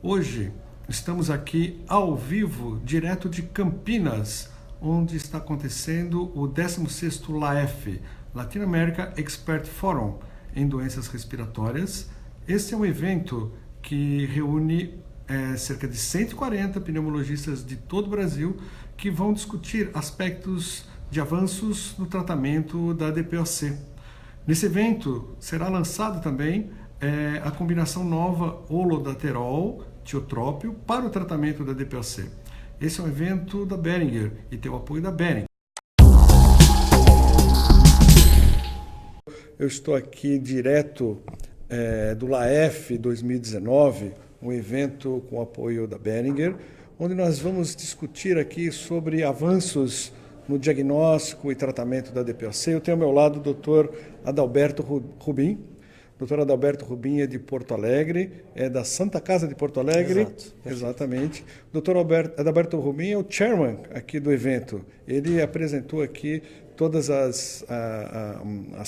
Hoje estamos aqui ao vivo, direto de Campinas, onde está acontecendo o 16º LAEF, Latin America Expert Forum, em doenças respiratórias. Este é um evento que reúne cerca de 140 pneumologistas de todo o Brasil que vão discutir aspectos de avanços no tratamento da DPOC. Nesse evento será lançado também a combinação nova holodaterol tiotrópio para o tratamento da DPOC. Esse é um evento da Boehringer e tem o apoio da Behring. Eu estou aqui direto do LAEF 2019, um evento com o apoio da Boehringer, onde nós vamos discutir aqui sobre avanços no diagnóstico e tratamento da DPOC. Eu tenho ao meu lado o Dr. Adalberto Rubin. Dr. Adalberto Rubin é de Porto Alegre, é da Santa Casa de Porto Alegre. Exato. Exatamente. Dr. Adalberto Rubin é o chairman aqui do evento. Ele apresentou aqui todas as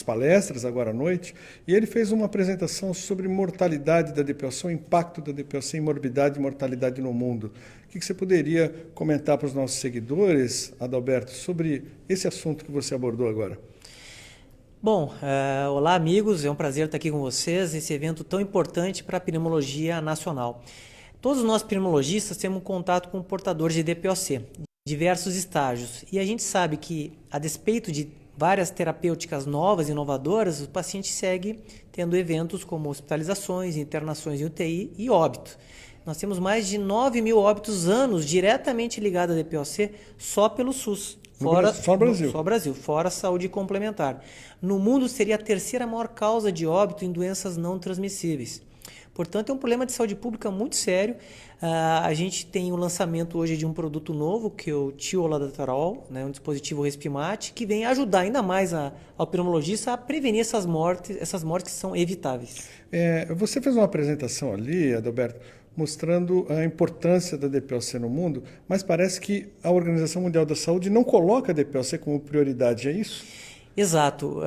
palestras agora à noite e ele fez uma apresentação sobre mortalidade da DPOC, o impacto da DPOC em morbidade e mortalidade no mundo. O que você poderia comentar para os nossos seguidores, Adalberto, sobre esse assunto que você abordou agora? Bom, olá amigos, é um prazer estar aqui com vocês nesse evento tão importante para a pneumologia nacional. Todos nós pneumologistas temos contato com portadores de DPOC, de diversos estágios, e a gente sabe que, a despeito de várias terapêuticas novas e inovadoras, o paciente segue tendo eventos como hospitalizações, internações em UTI e óbito. Nós temos mais de 9 mil óbitos anos diretamente ligados à DPOC só pelo SUS. Só Brasil. Só Brasil, fora a saúde complementar. No mundo seria a terceira maior causa de óbito em doenças não transmissíveis. Portanto, é um problema de saúde pública muito sério. A gente tem o lançamento hoje de um produto novo, que é o tioladaterol, né, um dispositivo Respimat, que vem ajudar ainda mais ao pneumologista a prevenir essas mortes que são evitáveis. Você fez uma apresentação ali, Adalberto, mostrando a importância da DPOC no mundo, mas parece que a Organização Mundial da Saúde não coloca a DPOC como prioridade, é isso? Exato.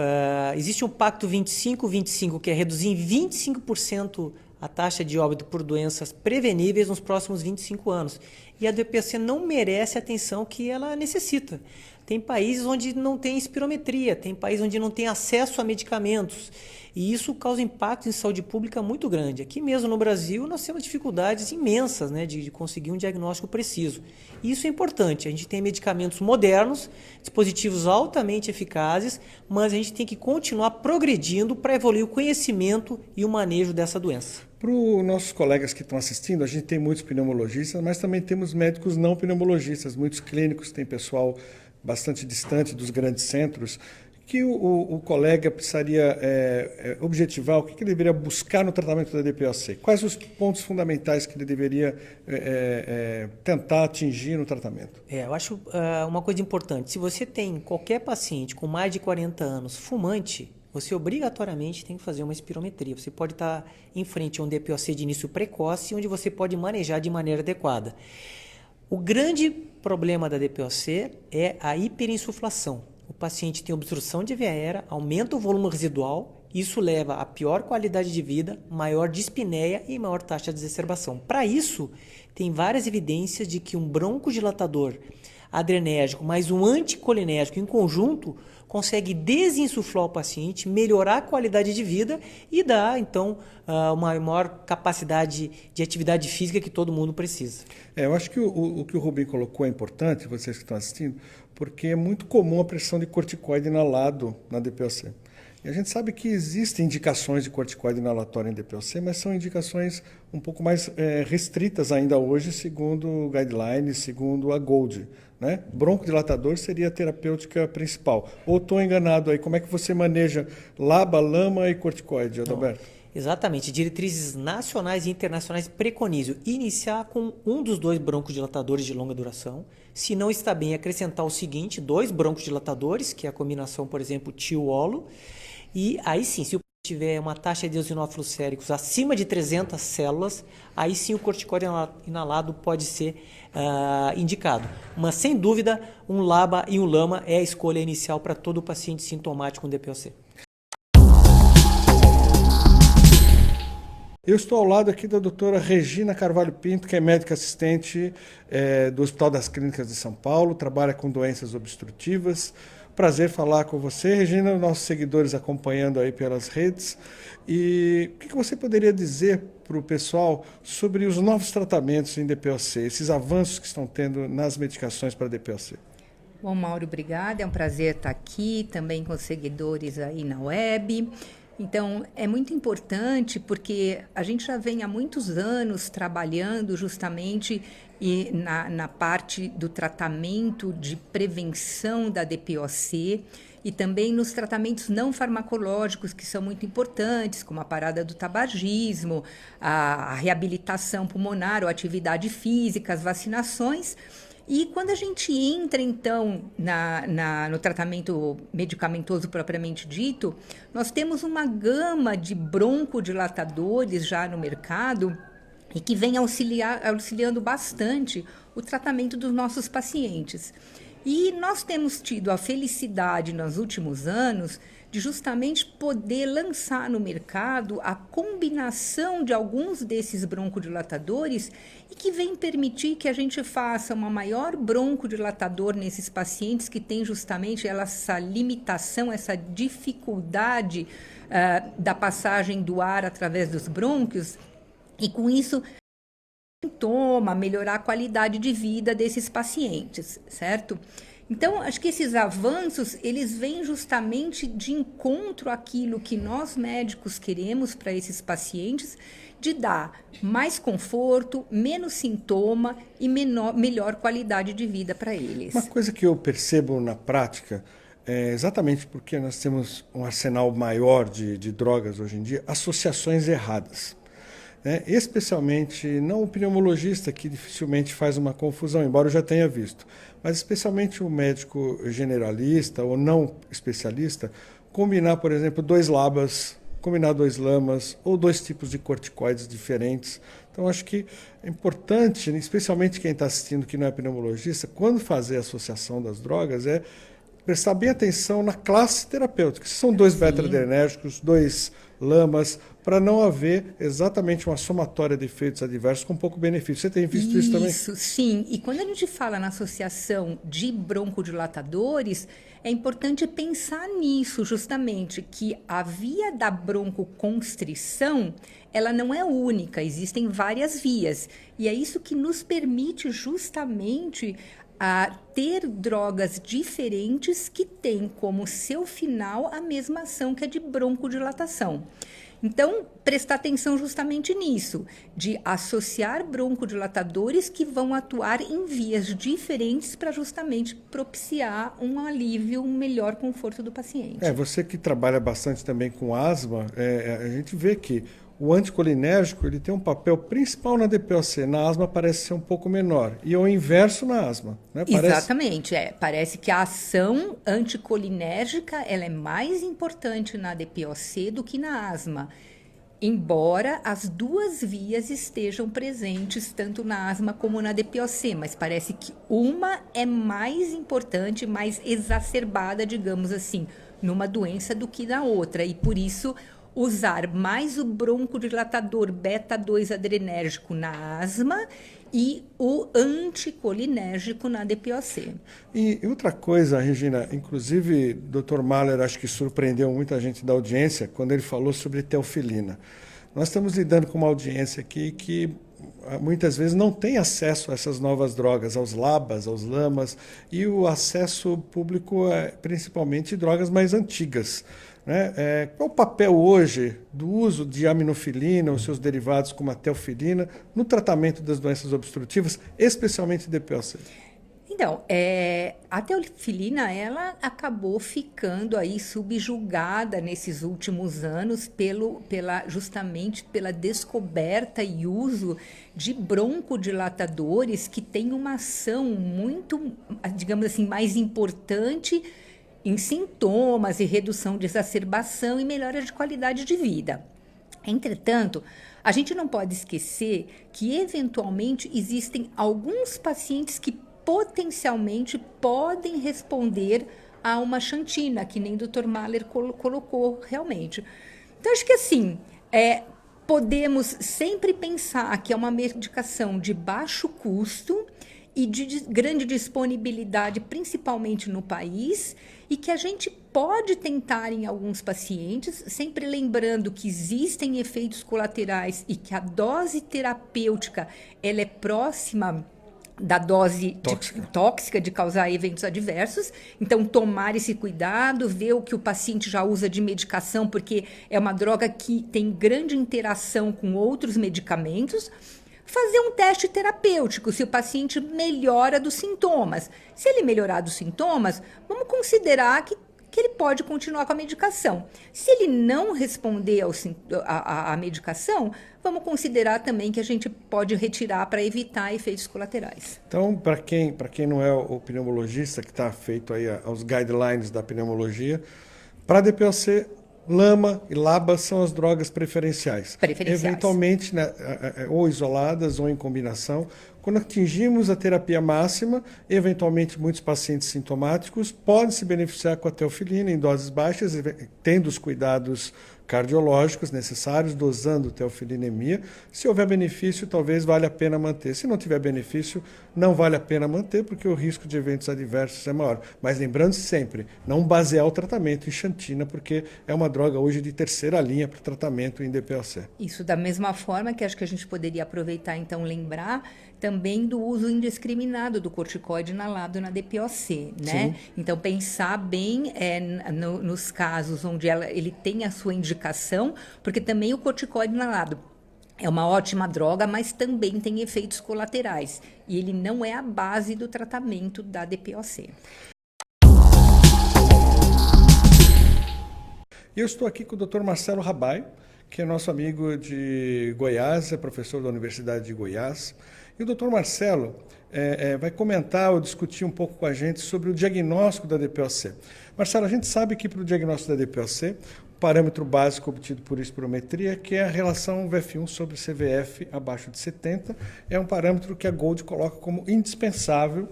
Existe um Pacto 25-25, que é reduzir em 25% a taxa de óbito por doenças preveníveis nos próximos 25 anos. E a DPOC não merece a atenção que ela necessita. Tem países onde não tem espirometria, tem países onde não tem acesso a medicamentos. E isso causa impacto em saúde pública muito grande. Aqui mesmo no Brasil nós temos dificuldades imensas, né, de conseguir um diagnóstico preciso. E isso é importante. A gente tem medicamentos modernos, dispositivos altamente eficazes, mas a gente tem que continuar progredindo para evoluir o conhecimento e o manejo dessa doença. Para os nossos colegas que estão assistindo, a gente tem muitos pneumologistas, mas também temos médicos não pneumologistas, muitos clínicos, tem pessoal bastante distante dos grandes centros, que o colega precisaria objetivar, o que ele deveria buscar no tratamento da DPOC? Quais os pontos fundamentais que ele deveria tentar atingir no tratamento? Eu acho uma coisa importante, se você tem qualquer paciente com mais de 40 anos fumante, você obrigatoriamente tem que fazer uma espirometria. Você pode estar em frente a um DPOC de início precoce, onde você pode manejar de maneira adequada. O grande problema da DPOC é a hiperinsuflação. O paciente tem obstrução de via aérea, aumenta o volume residual, isso leva a pior qualidade de vida, maior dispneia e maior taxa de exacerbação. Para isso, tem várias evidências de que um broncodilatador adrenérgico mais um anticolinérgico em conjunto consegue desinsuflar o paciente, melhorar a qualidade de vida e dar, então, uma maior capacidade de atividade física que todo mundo precisa. Eu acho que o que o Rubim colocou é importante, vocês que estão assistindo, porque é muito comum a pressão de corticoide inalado na DPOC. E a gente sabe que existem indicações de corticoide inalatório em DPOC, mas são indicações um pouco mais restritas ainda hoje, segundo o guideline, segundo a GOLD. Né? Broncodilatador seria a terapêutica principal. Ou estou enganado aí? Como é que você maneja LABA, LAMA e corticoide, Adalberto? Exatamente. Diretrizes nacionais e internacionais preconizam iniciar com um dos dois broncodilatadores de longa duração. Se não está bem, acrescentar o seguinte, 2 broncodilatadores, que é a combinação, por exemplo, tio-olo. E aí sim, se o tiver uma taxa de eosinófilos séricos acima de 300 células, aí sim o corticoide inalado pode ser indicado. Mas, sem dúvida, um LABA e um LAMA é a escolha inicial para todo paciente sintomático com DPOC. Eu estou ao lado aqui da doutora Regina Carvalho Pinto, que é médica assistente do Hospital das Clínicas de São Paulo, trabalha com doenças obstrutivas. Prazer falar com você, Regina, nossos seguidores acompanhando aí pelas redes. E o que você poderia dizer para o pessoal sobre os novos tratamentos em DPOC, esses avanços que estão tendo nas medicações para DPOC? Bom, Mauro, obrigada. É um prazer estar aqui, também com os seguidores aí na web. Então, é muito importante porque a gente já vem há muitos anos trabalhando justamente na parte do tratamento de prevenção da DPOC e também nos tratamentos não farmacológicos que são muito importantes, como a parada do tabagismo, a reabilitação pulmonar ou atividade física, as vacinações. E quando a gente entra, então, no tratamento medicamentoso propriamente dito, nós temos uma gama de broncodilatadores já no mercado e que vem auxiliando bastante o tratamento dos nossos pacientes. E nós temos tido a felicidade nos últimos anos de justamente poder lançar no mercado a combinação de alguns desses broncodilatadores e que vem permitir que a gente faça uma maior broncodilatador nesses pacientes que têm justamente essa limitação, essa dificuldade da passagem do ar através dos brônquios e com isso sintoma, melhorar a qualidade de vida desses pacientes, certo? Então, acho que esses avanços, eles vêm justamente de encontro àquilo que nós médicos queremos para esses pacientes, de dar mais conforto, menos sintoma e melhor qualidade de vida para eles. Uma coisa que eu percebo na prática, exatamente porque nós temos um arsenal maior de drogas hoje em dia, associações erradas. Especialmente, não o pneumologista, que dificilmente faz uma confusão, embora eu já tenha visto, mas especialmente o médico generalista ou não especialista, combinar, por exemplo, 2 LABAs, combinar 2 LAMAs ou 2 tipos de corticoides diferentes. Então, acho que é importante, especialmente quem está assistindo que não é pneumologista, quando fazer a associação das drogas, prestar bem atenção na classe terapêutica. Se são 2 beta-adrenérgicos, 2 LAMAs, para não haver exatamente uma somatória de efeitos adversos com pouco benefício. Você tem visto isso também? Isso, sim. E quando a gente fala na associação de broncodilatadores, é importante pensar nisso, justamente, que a via da broncoconstrição, ela não é única, existem várias vias. E é isso que nos permite justamente ter drogas diferentes que têm como seu final a mesma ação que é de broncodilatação. Então, prestar atenção justamente nisso, de associar broncodilatadores que vão atuar em vias diferentes para justamente propiciar um alívio, um melhor conforto do paciente. Você que trabalha bastante também com asma, a gente vê que o anticolinérgico ele tem um papel principal na DPOC. Na asma parece ser um pouco menor. E o inverso na asma. Né? Exatamente. Parece que a ação anticolinérgica ela é mais importante na DPOC do que na asma. Embora as 2 vias estejam presentes, tanto na asma como na DPOC. Mas parece que uma é mais importante, mais exacerbada, digamos assim, numa doença do que na outra. E por isso usar mais o broncodilatador beta-2 adrenérgico na asma e o anticolinérgico na DPOC. E outra coisa, Regina, inclusive o Dr. Mahler acho que surpreendeu muita gente da audiência quando ele falou sobre teofilina. Nós estamos lidando com uma audiência aqui que muitas vezes não tem acesso a essas novas drogas, aos LABAs, aos LAMAs, e o acesso público é principalmente drogas mais antigas. Qual o papel hoje do uso de aminofilina ou seus derivados como a teofilina no tratamento das doenças obstrutivas, especialmente DPOC? Então, a teofilina ela acabou ficando aí subjugada nesses últimos anos justamente pela descoberta e uso de broncodilatadores que têm uma ação muito, digamos assim, mais importante em sintomas e redução de exacerbação e melhora de qualidade de vida. Entretanto, a gente não pode esquecer que, eventualmente, existem alguns pacientes que potencialmente podem responder a uma xantina, que nem o Dr. Mahler colocou realmente. Então, acho que assim, podemos sempre pensar que é uma medicação de baixo custo e de grande disponibilidade, principalmente no país, e que a gente pode tentar em alguns pacientes, sempre lembrando que existem efeitos colaterais e que a dose terapêutica ela é próxima da dose tóxica de causar eventos adversos. Então, tomar esse cuidado, ver o que o paciente já usa de medicação, porque é uma droga que tem grande interação com outros medicamentos. Fazer um teste terapêutico, se o paciente melhora dos sintomas. Se ele melhorar dos sintomas, vamos considerar que ele pode continuar com a medicação. Se ele não responder à medicação, vamos considerar também que a gente pode retirar para evitar efeitos colaterais. Então, para quem não é o pneumologista, que está feito aí aos guidelines da pneumologia, para DPOC, lama e LABA são as drogas preferenciais. Eventualmente, né, ou isoladas ou em combinação. Quando atingimos a terapia máxima, eventualmente muitos pacientes sintomáticos podem se beneficiar com a teofilina em doses baixas, tendo os cuidados cardiológicos necessários, dosando teofilinemia. Se houver benefício, talvez valha a pena manter. Se não tiver benefício, não vale a pena manter, porque o risco de eventos adversos é maior. Mas lembrando sempre, não basear o tratamento em xantina, porque é uma droga hoje de terceira linha para tratamento em DPOC. Isso da mesma forma que acho que a gente poderia aproveitar, então, lembrar também do uso indiscriminado do corticoide inalado na DPOC, né? Sim. Então, pensar bem nos casos onde ele tem a sua indicação, porque também o corticoide inalado é uma ótima droga, mas também tem efeitos colaterais. E ele não é a base do tratamento da DPOC. Eu estou aqui com o Dr. Marcelo Rabai, que é nosso amigo de Goiás, é professor da Universidade de Goiás. E o doutor Marcelo vai comentar ou discutir um pouco com a gente sobre o diagnóstico da DPOC. Marcelo, a gente sabe que para o diagnóstico da DPOC, o parâmetro básico obtido por espirometria, que é a relação VF1 sobre CVF abaixo de 70, é um parâmetro que a Gold coloca como indispensável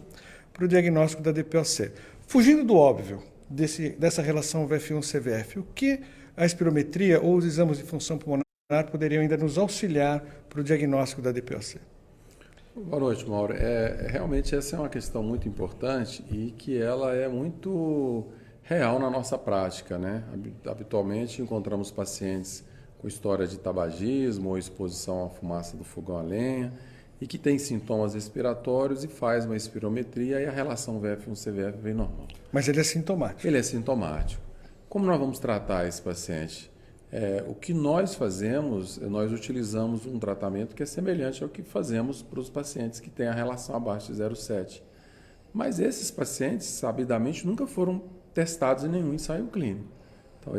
para o diagnóstico da DPOC. Fugindo do óbvio dessa relação VF1-CVF, o que a espirometria ou os exames de função pulmonar poderiam ainda nos auxiliar para o diagnóstico da DPOC? Boa noite, Mauro. Realmente essa é uma questão muito importante e que ela é muito real na nossa prática, né? Habitualmente encontramos pacientes com história de tabagismo ou exposição à fumaça do fogão a lenha e que tem sintomas respiratórios e faz uma espirometria e a relação VF1-CVF vem normal. Mas ele é sintomático? Ele é sintomático. Como nós vamos tratar esse paciente? O que nós fazemos, nós utilizamos um tratamento que é semelhante ao que fazemos para os pacientes que têm a relação abaixo de 0,7. Mas esses pacientes, sabidamente, nunca foram testados em nenhum ensaio clínico. Então,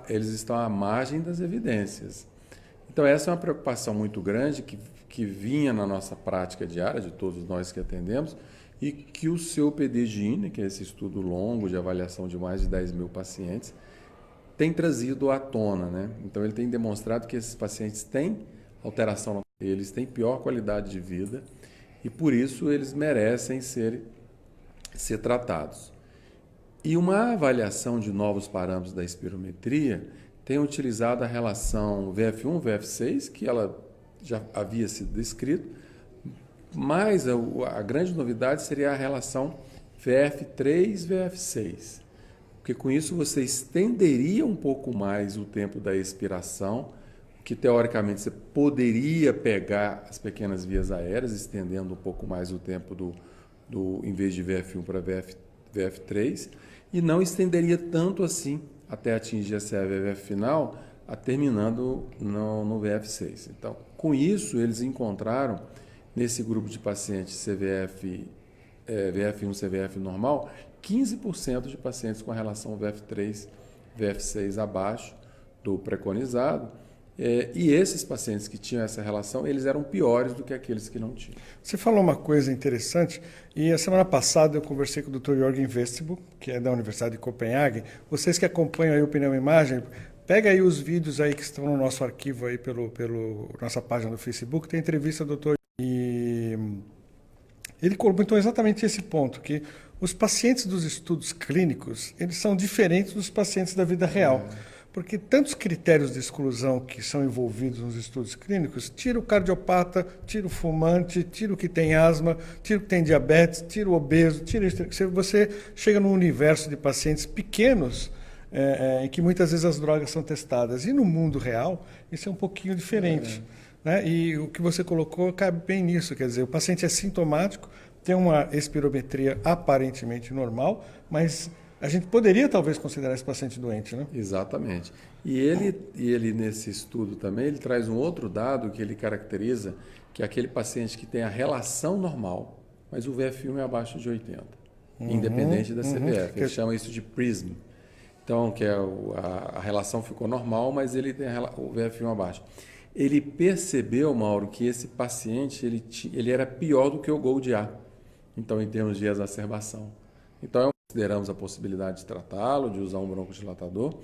eles estão à margem das evidências. Então, essa é uma preocupação muito grande que vinha na nossa prática diária, de todos nós que atendemos, e que o seu PDGINE, que é esse estudo longo de avaliação de mais de 10 mil pacientes, tem trazido à tona, né? Então, ele tem demonstrado que esses pacientes têm alteração, eles têm pior qualidade de vida e, por isso, eles merecem ser tratados. E uma avaliação de novos parâmetros da espirometria tem utilizado a relação VF1, VF6, que ela já havia sido descrita, mas a grande novidade seria a relação VF3, VF6. Porque com isso você estenderia um pouco mais o tempo da expiração, que teoricamente você poderia pegar as pequenas vias aéreas, estendendo um pouco mais o tempo em vez de VF1 para VF3, e não estenderia tanto assim até atingir a CVF final, terminando no VF6. Então, com isso, eles encontraram, nesse grupo de pacientes VF1, CVF normal, 15% de pacientes com a relação VF3, VF6 abaixo do preconizado. E esses pacientes que tinham essa relação, eles eram piores do que aqueles que não tinham. Você falou uma coisa interessante, e a semana passada eu conversei com o Dr. Jürgen Westbul, que é da Universidade de Copenhague. Vocês que acompanham aí o Pneumoimagem, pega aí os vídeos aí que estão no nosso arquivo aí pelo nossa página do Facebook, tem entrevista do Dr. E ele comentou exatamente esse ponto, que os pacientes dos estudos clínicos, eles são diferentes dos pacientes da vida real. porque tantos critérios de exclusão que são envolvidos nos estudos clínicos, tira o cardiopata, tira o fumante, tira o que tem asma, tira o que tem diabetes, tira o obeso, tira isso. Você chega num universo de pacientes pequenos em que muitas vezes as drogas são testadas. E no mundo real, isso é um pouquinho diferente. Né? E o que você colocou cabe bem nisso, quer dizer, o paciente é sintomático, tem uma espirometria aparentemente normal, mas a gente poderia talvez considerar esse paciente doente, né? Exatamente. E ele nesse estudo também, ele traz um outro dado que ele caracteriza, que é aquele paciente que tem a relação normal, mas o VF1 é abaixo de 80, independente da CPF. Ele chama isso de PRISM. Então, que a relação ficou normal, mas ele tem o VF1 abaixo. Ele percebeu, Mauro, que esse paciente ele era pior do que o Gold A, então em termos de exacerbação. Então, consideramos a possibilidade de tratá-lo, de usar um broncodilatador.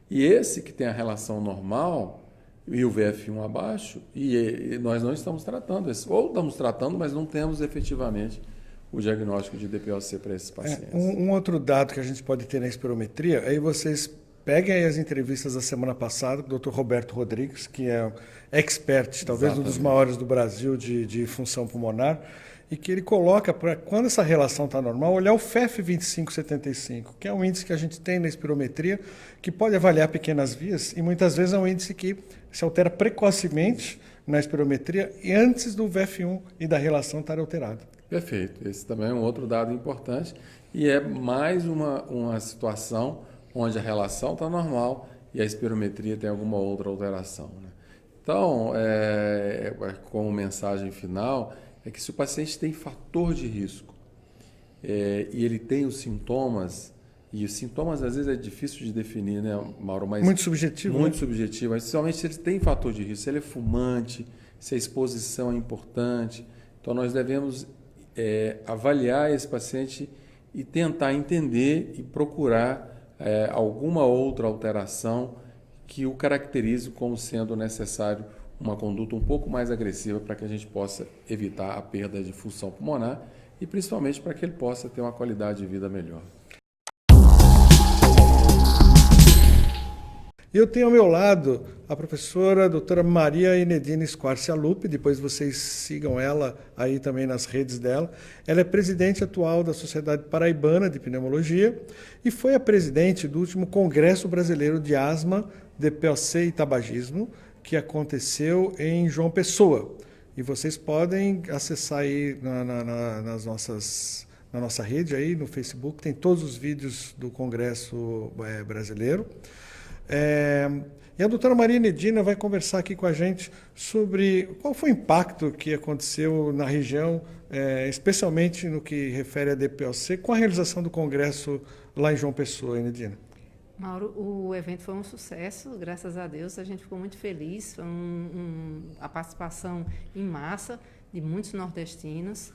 E esse que tem a relação normal e o VF1 abaixo, e nós não estamos tratando. Ou estamos tratando, mas não temos efetivamente o diagnóstico de DPOC para esses pacientes. Um outro dado que a gente pode ter na espirometria, aí vocês peguem aí as entrevistas da semana passada com o Dr. Roberto Rodrigues, que é expert, talvez um dos maiores do Brasil de função pulmonar, e que ele coloca para, quando essa relação está normal, olhar o FEF2575, que é um índice que a gente tem na espirometria, que pode avaliar pequenas vias, e muitas vezes é um índice que se altera precocemente na espirometria e antes do VF1 e da relação estar alterada. Perfeito. Esse também é um outro dado importante, e é mais uma situação onde a relação está normal e a espirometria tem alguma outra alteração. Né? Então, como mensagem final, é que se o paciente tem fator de risco e ele tem os sintomas, e os sintomas às vezes é difícil de definir, né, Mauro? Mas muito subjetivo. Muito né? subjetivo, mas principalmente se ele tem fator de risco, se ele é fumante, se a exposição é importante. Então nós devemos avaliar esse paciente e tentar entender e procurar alguma outra alteração que o caracterize como sendo necessário uma conduta um pouco mais agressiva para que a gente possa evitar a perda de função pulmonar e principalmente para que ele possa ter uma qualidade de vida melhor. Eu tenho ao meu lado a professora a doutora Maria Enedina Squarcialupi, depois vocês sigam ela aí também nas redes dela. Ela é presidente atual da Sociedade Paraibana de Pneumologia e foi a presidente do último Congresso Brasileiro de Asma, DPOC e Tabagismo, que aconteceu em João Pessoa. E vocês podem acessar aí na nossa rede, aí no Facebook, tem todos os vídeos do Congresso Brasileiro. E a doutora Maria Enedina vai conversar aqui com a gente sobre qual foi o impacto que aconteceu na região, especialmente no que refere a DPOC, com a realização do Congresso lá em João Pessoa, Enedina. Mauro, o evento foi um sucesso, graças a Deus, a gente ficou muito feliz, foi a participação em massa de muitos nordestinos,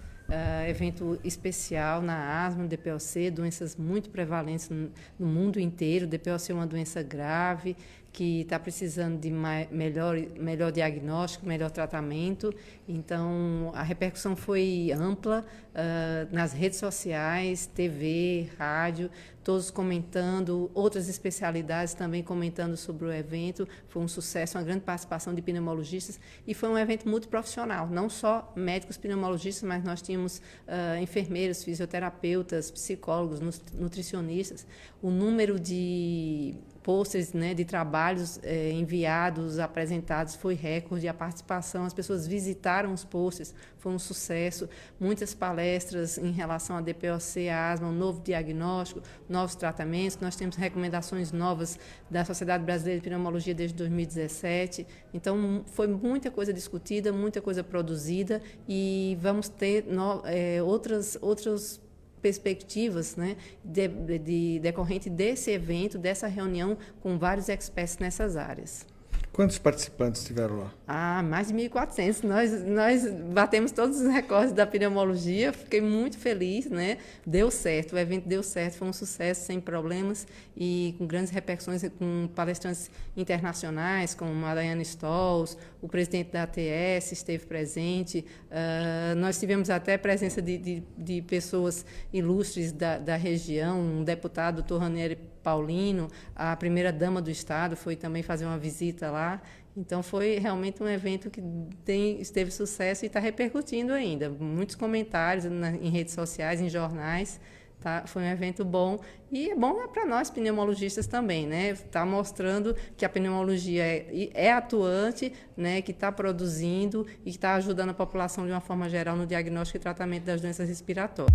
evento especial na asma, DPOC, doenças muito prevalentes no mundo inteiro. DPOC é uma doença grave que está precisando de melhor diagnóstico, melhor tratamento. Então, a repercussão foi ampla nas redes sociais, TV, rádio, todos comentando, outras especialidades também comentando sobre o evento. Foi um sucesso, uma grande participação de pneumologistas e foi um evento multiprofissional, não só médicos pneumologistas, mas nós tínhamos enfermeiros, fisioterapeutas, psicólogos, nutricionistas. O número de pôsteres, né, de trabalhos enviados, apresentados, foi recorde. A participação, as pessoas visitaram os pôsteres, foi um sucesso. Muitas palestras em relação a DPOC, a asma, um novo diagnóstico, novos tratamentos. Nós temos recomendações novas da Sociedade Brasileira de Pneumologia desde 2017. Então, foi muita coisa discutida, muita coisa produzida e vamos ter outras perspectivas, né, decorrente desse evento, dessa reunião com vários experts nessas áreas. Quantos participantes tiveram lá? Mais de 1.400. Nós batemos todos os recordes da pneumologia, fiquei muito feliz, né? Deu certo, o evento deu certo, foi um sucesso, sem problemas e com grandes repercussões, com palestrantes internacionais, como a Diana Stolz, o presidente da ATS esteve presente, nós tivemos até presença de pessoas ilustres da região, um deputado, o Dr. Ranieri Paulino, a primeira-dama do Estado foi também fazer uma visita lá. Então, foi realmente um evento que teve sucesso e está repercutindo ainda. Muitos comentários em redes sociais, em jornais. Tá? Foi um evento bom. E é bom para nós, pneumologistas, também. Está mostrando que a pneumologia é atuante, né? Que está produzindo e que está ajudando a população, de uma forma geral, no diagnóstico e tratamento das doenças respiratórias.